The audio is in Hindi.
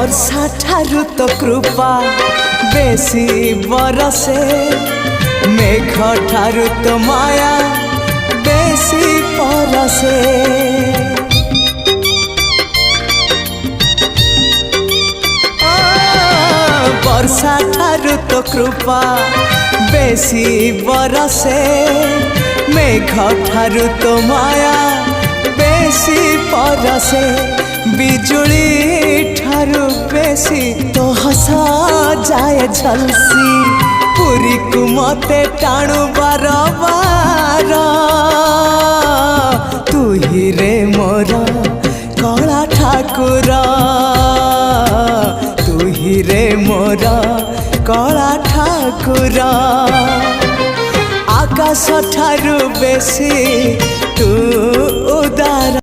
वर्षा ठारू तो कृपा बेसी बरसे, मेघ ठारू तो माया बेसी परसे। वर्षा ठारू तो कृपा बेसी बरसे, मेघ ठारू तो माया बेसी परसे। बिजुली ठारू बेसी तो हसा जाए झलसी, पुरी को मते टाणु बार बार। तू ही रे मोर कला ठाकुर, तू ही रे मोर कला ठाकुर। आकाश ठारू बेसी तू उदार।